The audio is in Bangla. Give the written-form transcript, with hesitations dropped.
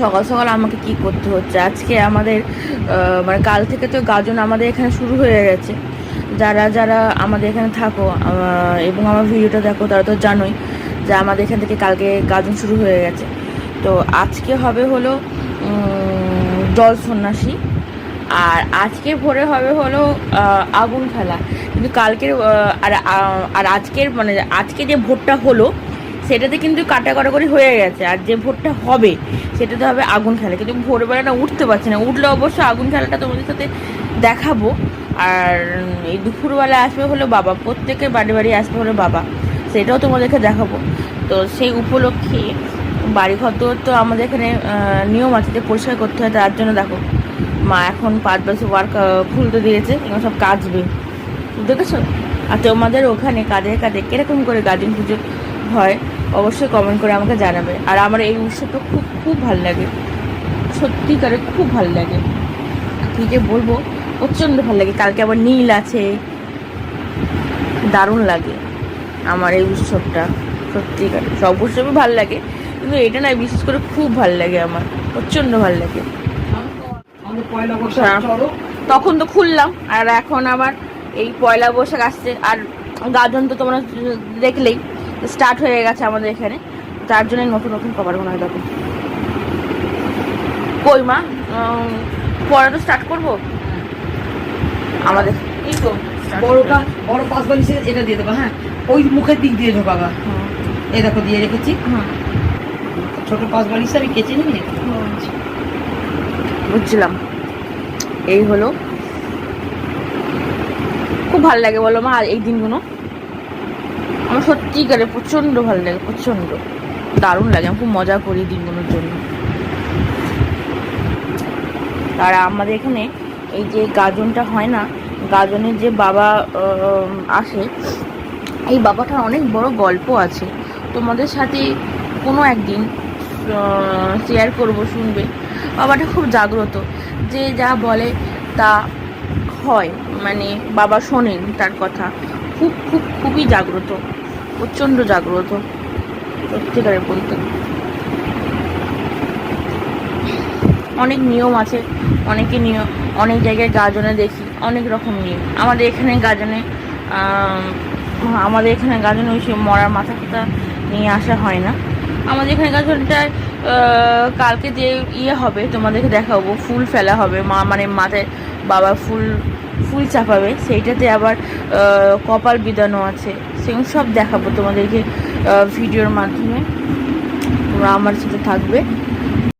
সকাল সকাল আমাকে কি করতে হচ্ছে। আজকে আমাদের মানে কাল থেকে তো গাজন আমাদের এখানে শুরু হয়ে গেছে। যারা যারা আমাদের এখানে থাকো এবং আমার ভিডিওটা দেখো তারা তো জানোই যে আমাদের এখান থেকে কালকে গাজন শুরু হয়ে গেছে। তো আজকে হবে হলো জল সন্ন্যাসী, আর আজকে ভোরে হবে হলো আগুন খেলা। কিন্তু কালকের আর আজকের মানে আজকে যে ভোটটা হলো সেটাতে কিন্তু কাটাকাটি হয়ে গেছে, আর যে ভোটটা হবে সেটাতে হবে আগুন খেলা। কিন্তু ভোরবেলাটা উঠতে পারছি না, উঠলে অবশ্যই আগুন খেলাটা তোমাদের সাথে দেখাবো। আর এই দুপুরবেলা আসবে হলো বাবা, প্রত্যেকের বাড়ি বাড়ি আসবে হলো বাবা, সেটাও তোমাদেরকে দেখাবো। তো সেই উপলক্ষে বাড়িঘর তো আমাদের এখানে নিয়ম আছে যে পরিষ্কার করতে হয়, তার জন্য দেখো মা এখন 5 বাসে ওয়ার্ক খুলতে দিয়েছে, এগুলো সব কাচবে, দেখেছো? আর তোমাদের ওখানে কাদের কাদের কীরকম করে গাজন পুজো হয় অবশ্যই কমেন্ট করে আমাকে জানাবে। আর আমার এই উৎসবটা খুব খুব ভালো লাগে, সত্যিকারে খুব ভালো লাগে, কী যে বলবো, প্রচণ্ড ভালো লাগে। কালকে আবার নীল আছে, দারুণ লাগে আমার এই উৎসবটা। সত্যিকারে সব উৎসবই ভালো লাগে, কিন্তু এটা না বিশেষ করে খুব ভালো লাগে, আমার প্রচণ্ড ভালো লাগে। তখন তো খুললাম, আর এখন আবার এই পয়লা বৈশাখ আসছে, আর গাজন তো তোমরা দেখলেই স্টার্ট হয়ে গেছে আমাদের এখানে, তার জন্য নতুন নতুন কভার বানায়। দেখো কই মা, পড়া তো স্টার্ট করবো আমাদের। এই তো বড়টা, বড় 5 বালিশের এটা দিয়ে দেবো। হ্যাঁ, ওই মুখের দিক দিয়ে ঢোকাবা। এই দেখো দিয়ে রেখেছি। ছোট 5 বালিশটা আমি কেচে নিবি। বুঝছিলাম। এই হলো, খুব ভালো লাগে বলো মা এই দিনগুলো, আমার সত্যিকারে প্রচণ্ড ভালো লাগে, প্রচণ্ড দারুণ লাগে, আমি খুব মজা করি দিনগুলোর জন্য। আর আমাদের এখানে এই যে গাজনটা হয় না, গাজনের যে বাবা আসে, এই বাবাটার অনেক বড় গল্প আছে, তোমাদের সাথে কোনো একদিন শেয়ার করব, শুনবে। বাবাটা খুব জাগ্রত, যে যা বলে তা হয়, মানে বাবা শোনেন তার কথা, খুব খুব খুবই জাগ্রত, প্রচণ্ড জাগ্রত সত্যিকারে বলতে। অনেক নিয়ম আছে, অনেকে নিয়ম, অনেক জায়গায় গাজনে দেখি অনেক রকম নিয়ম। আমাদের এখানে গাজনে ওই সে মরার মাথা ফাথা নিয়ে আসা হয় না। আমাদের এখানে গাজনটায় কালকে যে হবে তোমাদেরকে দেখাবো, ফুল ফেলা হবে, মানে মাথায় বাবা ফুল চাপাবে, সেইটাতে আবার কপাল বিদানো আছে, সেগুলো সব দেখাবো তোমাদেরকে ভিডিওর মাধ্যমে, তোমরা আমার সাথে থাকবে।